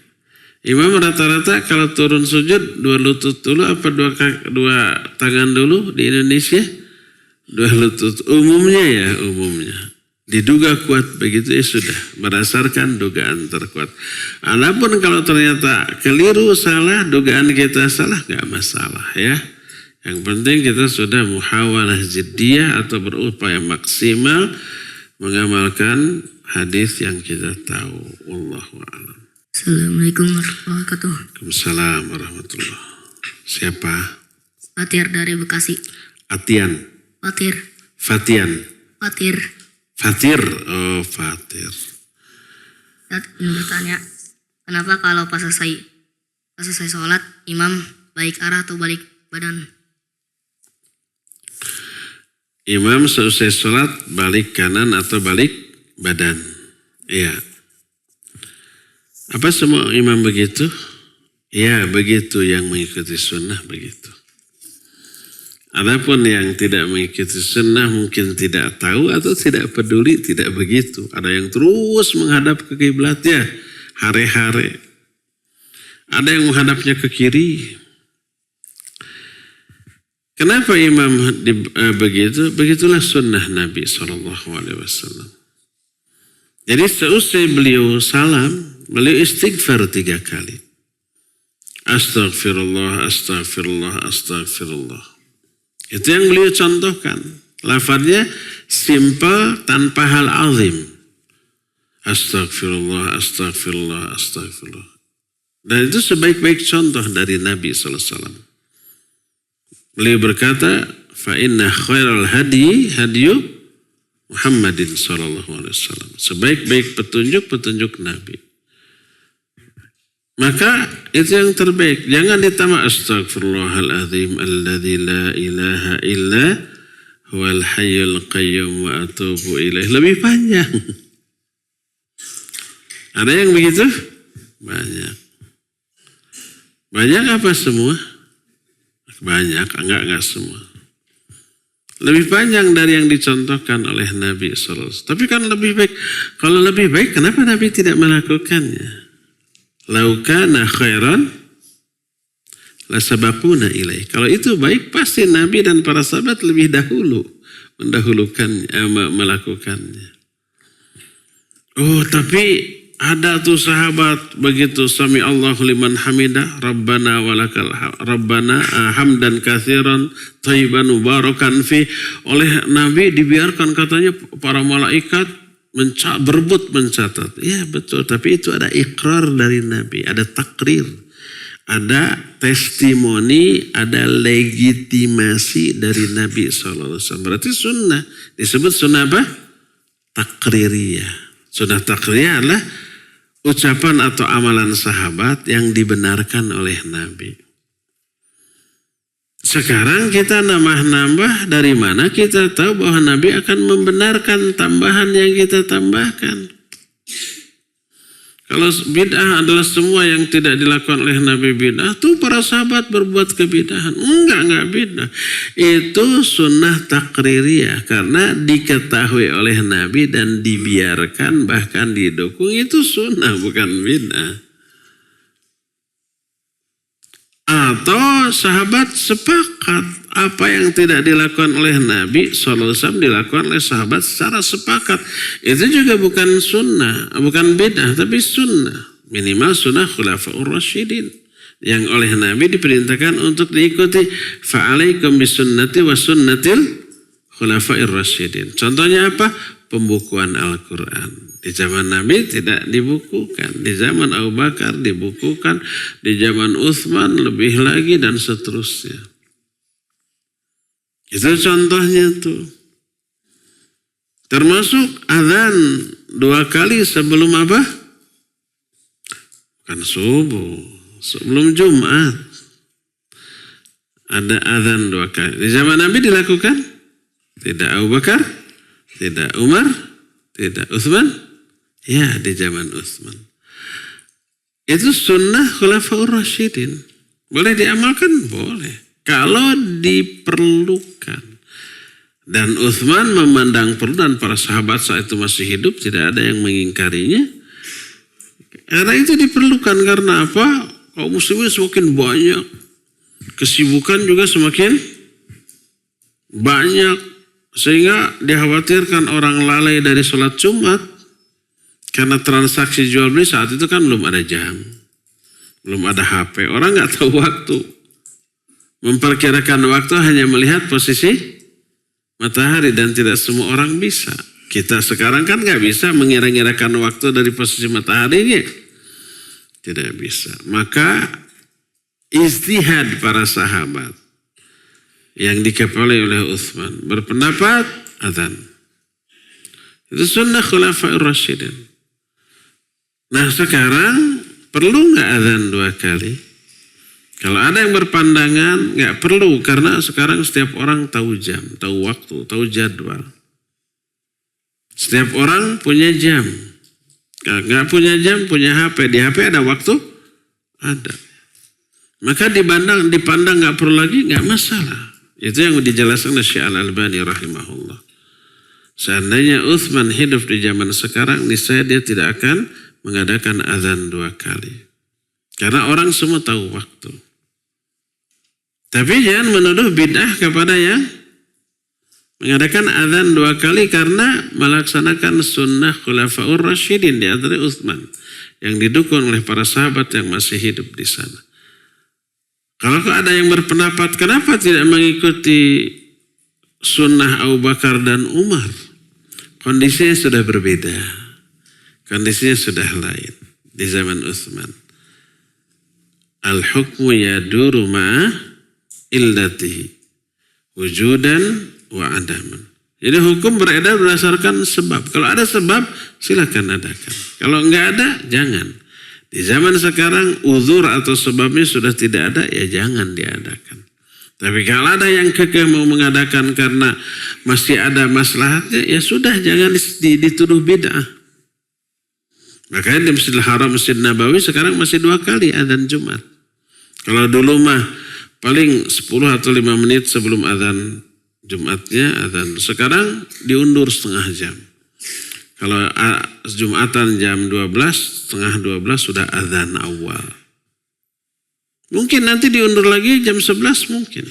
Imam rata-rata kalau turun sujud 2 lutut dulu apa 2 tangan dulu di Indonesia? 2 lutut umumnya ya, umumnya. Diduga kuat begitu ya sudah, berdasarkan dugaan terkuat. Adapun kalau ternyata keliru, salah, dugaan kita salah, nggak masalah ya. Yang penting kita sudah muhawalah jiddiyah atau berupaya maksimal mengamalkan hadis yang kita tahu. Wallahu a'lam. Assalamualaikum warahmatullahi wabarakatuh. Waalaikumsalam warahmatullahi wabarakatuh. Siapa? Fatir dari Bekasi. Atian. Fatir. Fatian. Fatir. Fatir. Oh, Fatir. Saya ingin bertanya, kenapa kalau pas selesai sholat, imam balik arah atau balik badan? Imam selesai sholat balik kanan atau balik badan. Iya. Apa semua imam begitu? Ya, begitu yang mengikuti sunnah begitu. Adapun yang tidak mengikuti sunnah mungkin tidak tahu atau tidak peduli, tidak begitu. Ada yang terus menghadap ke kiblatnya hari-hari. Ada yang menghadapnya ke kiri. Kenapa imam begitu? Begitulah sunnah Nabi SAW. Jadi seusai beliau salam, beliau istighfar 3 kali. Astaghfirullah, astaghfirullah, astaghfirullah. Itu yang beliau contohkan. Lafadznya simple tanpa hal azim. Astaghfirullah, astaghfirullah, astaghfirullah. Dan itu sebaik-baik contoh dari Nabi SAW. Beliau berkata, فَإِنَّ خَيْرَ الْهَدِي هَدِيُّ Muhammadin SAW. Sebaik-baik petunjuk Nabi. Maka itu yang terbaik. Jangan ditambah astaghfirullahaladzim alladzi la ilaha illa huwal hayyul qayyum wa atubu ilaih. Lebih panjang. Ada yang begitu? Banyak. Banyak apa semua? Banyak, enggak semua. Lebih panjang dari yang dicontohkan oleh Nabi SAW. Tapi kan lebih baik. Kalau lebih baik, kenapa Nabi tidak melakukannya? Lau kana khairan lasabaquna ilaih. Kalau itu baik, pasti Nabi dan para sahabat lebih dahulu mendahulukannya, melakukannya. Oh, tapi ada tuh sahabat begitu sami Allahu liman hamidah rabbana walakal rabbana hamdan katsiran thayyiban mubarakan fi. Oleh Nabi dibiarkan katanya para malaikat berebut mencatat. Ya betul, tapi itu ada ikrar dari Nabi, ada takrir, ada testimoni, ada legitimasi dari Nabi SAW. Berarti sunnah, disebut sunnah apa? Takririyah. Sunnah takririyah adalah ucapan atau amalan sahabat yang dibenarkan oleh Nabi. Sekarang kita nambah-nambah, dari mana kita tahu bahwa Nabi akan membenarkan tambahan yang kita tambahkan. Kalau bid'ah adalah semua yang tidak dilakukan oleh Nabi bid'ah, tuh para sahabat berbuat kebid'ahan. Enggak bid'ah. Itu sunnah takririyah, karena diketahui oleh Nabi dan dibiarkan bahkan didukung, itu sunnah bukan bid'ah. Atau sahabat sepakat apa yang tidak dilakukan oleh Nabi SAW dilakukan oleh sahabat secara sepakat. Itu juga bukan sunnah, bukan bid'ah, tapi sunnah. Minimal sunnah khulafaur rasyidin. Yang oleh Nabi diperintahkan untuk diikuti. Fa'alaikum bisunnati wa sunnatil khulafair rasyidin. Contohnya apa? Pembukuan Al-Quran. Di zaman Nabi tidak dibukukan. Di zaman Abu Bakar dibukukan. Di zaman Utsman lebih lagi dan seterusnya. Itu contohnya tuh. Termasuk azan 2 kali sebelum apa? Bukan subuh. Sebelum Jumat. Ada azan 2 kali. Di zaman Nabi dilakukan? Tidak Abu Bakar? Tidak Umar? Tidak Utsman? Ya, di zaman Utsman. Itu sunnah khulafaur rasyidin. Boleh diamalkan? Boleh. Kalau diperlukan. Dan Utsman memandang perlu dan para sahabat saat itu masih hidup, tidak ada yang mengingkarinya. Karena itu diperlukan, karena apa? Kaum muslimin semakin banyak. Kesibukan juga semakin banyak. Sehingga dikhawatirkan orang lalai dari sholat Jumat. Karena transaksi jual beli saat itu kan belum ada jam. Belum ada HP. Orang gak tahu waktu. Memperkirakan waktu hanya melihat posisi matahari. Dan tidak semua orang bisa. Kita sekarang kan gak bisa mengira-ngirakan waktu dari posisi mataharinya. Tidak bisa. Maka ijtihad para sahabat yang dikepalai oleh Utsman berpendapat azan. Itu sunnah khulafaur rasyidin. Nah sekarang perlu nggak azan 2 kali? Kalau ada yang berpandangan nggak perlu, karena sekarang setiap orang tahu jam, tahu waktu, tahu jadwal. Setiap orang punya jam. Nggak punya jam, punya HP. Di HP ada waktu? Ada. Maka dipandang nggak perlu lagi, nggak masalah. Itu yang dijelaskan oleh Syekh Al-Albani rahimahullah. Seandainya Utsman hidup di zaman sekarang, niscaya dia tidak akan mengadakan azan 2 kali. Karena orang semua tahu waktu. Tapi jangan menuduh bid'ah kepada yang mengadakan azan 2 kali karena melaksanakan sunnah Khulafaur Rasyidin di antara Utsman yang didukung oleh para sahabat yang masih hidup di sana. Kalau ada yang berpendapat kenapa tidak mengikuti sunnah Abu Bakar dan Umar? Kondisinya sudah berbeda. Kondisinya sudah lain di zaman Utsman. Al-hukmu yaduru ma'a illatihi wujudan wa adaman. Jadi hukum beredar berdasarkan sebab. Kalau ada sebab silakan adakan. Kalau enggak ada jangan. Di zaman sekarang uzur atau sebabnya sudah tidak ada ya jangan diadakan. Tapi kalau ada yang kekeh mau mengadakan karena masih ada maslahatnya ya sudah jangan dituduh bid'ah. Makanya di Masjidil Haram, Masjid Nabawi sekarang masih 2 kali adzan Jumat. Kalau dulu mah paling 10 atau 5 menit sebelum adzan Jumatnya adzan. Sekarang diundur setengah jam. Kalau Jumatan jam 12, setengah 12 sudah adzan awal. Mungkin nanti diundur lagi jam 11 mungkin.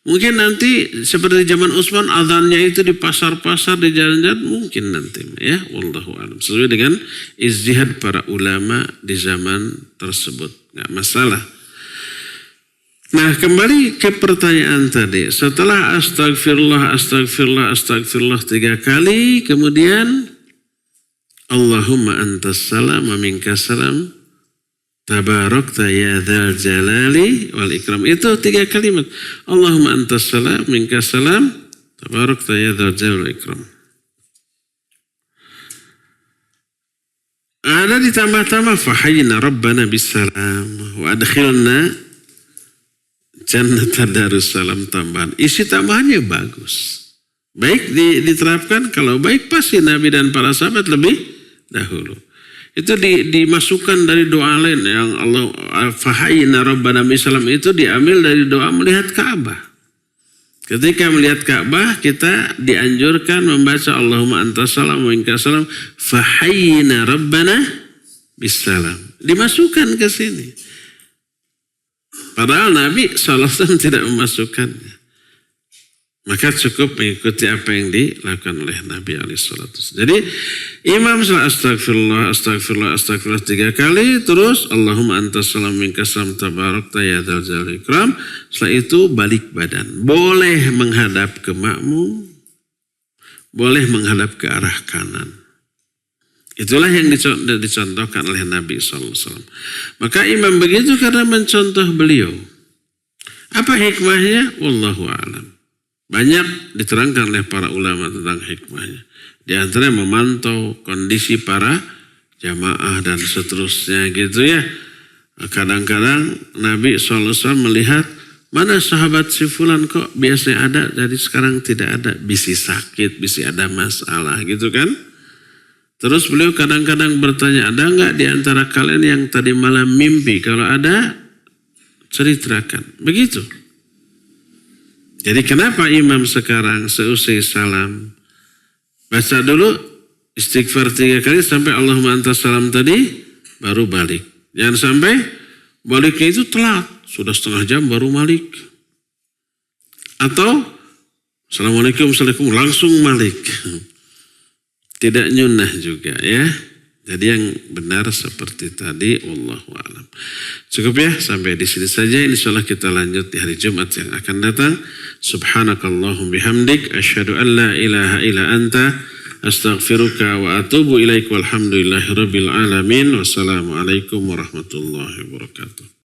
Mungkin nanti seperti zaman Utsman adzannya itu di pasar-pasar, di jalan-jalan mungkin nanti ya. Wallahu a'lam. Sesuai dengan ijtihad para ulama di zaman tersebut. Enggak masalah. Nah, kembali ke pertanyaan tadi. Setelah astagfirullah 3 kali, kemudian Allahumma antas salam wa minkas salam tabarakta ya dzal jalali wal ikram. Itu 3 kalimat. Allahumma antas salam minkas salam tabarakta ya dzal jalali wal ikram. Ada ditambah-tambah fahayyina rabbana bisalam wa adkhilna jannata darussalam tambahan. Isi tambahannya bagus. Baik diterapkan, kalau baik pasti Nabi dan para sahabat lebih dahulu. Itu dimasukkan dari doa lain yang Allah fahayyina rabbana bisalam itu diambil dari doa melihat Ka'bah. Ketika melihat Ka'bah kita dianjurkan membaca Allahumma antas salam wa minkas salam fahayyina rabbana bisalam. Dimasukkan ke sini. Padahal Nabi SAW tidak memasukkannya. Maka cukup mengikuti apa yang dilakukan oleh Nabi SAW. Jadi imam salat astagfirullah 3 kali. Terus Allahumma antas salam minkas salam tabarakta ya dzal jalali wal ikram. Setelah itu balik badan. Boleh menghadap ke makmum. Boleh menghadap ke arah kanan. Itulah yang dicontohkan oleh Nabi SAW. Maka imam begitu karena mencontoh beliau. Apa hikmahnya? Wallahu a'lam. Banyak diterangkan oleh para ulama tentang hikmahnya. Di antaranya memantau kondisi para jamaah dan seterusnya gitu ya. Kadang-kadang Nabi SAW melihat mana sahabat si fulan kok biasanya ada, jadi sekarang tidak ada. Bisi sakit, bisi ada masalah gitu kan. Terus beliau kadang-kadang bertanya, ada enggak di antara kalian yang tadi malam mimpi? Kalau ada, ceritakan. Begitu. Jadi kenapa imam sekarang seusai salam baca dulu istighfar 3 kali sampai Allahumma antas salam tadi baru balik. Jangan sampai baliknya itu telat, sudah setengah jam baru balik. Atau Assalamualaikum langsung balik. Tidak nyunah juga ya. Jadi yang benar seperti tadi, wallahu a'lam. Cukup ya, sampai di sini saja. Insyaallah kita lanjut di hari Jumat yang akan datang. Subhanakallahum bihamdik, asyhadu an la ilaha illa anta, astaghfiruka wa atubu ilaik, walhamdulillahi rabbil alamin. Wassalamualaikum warahmatullahi wabarakatuh.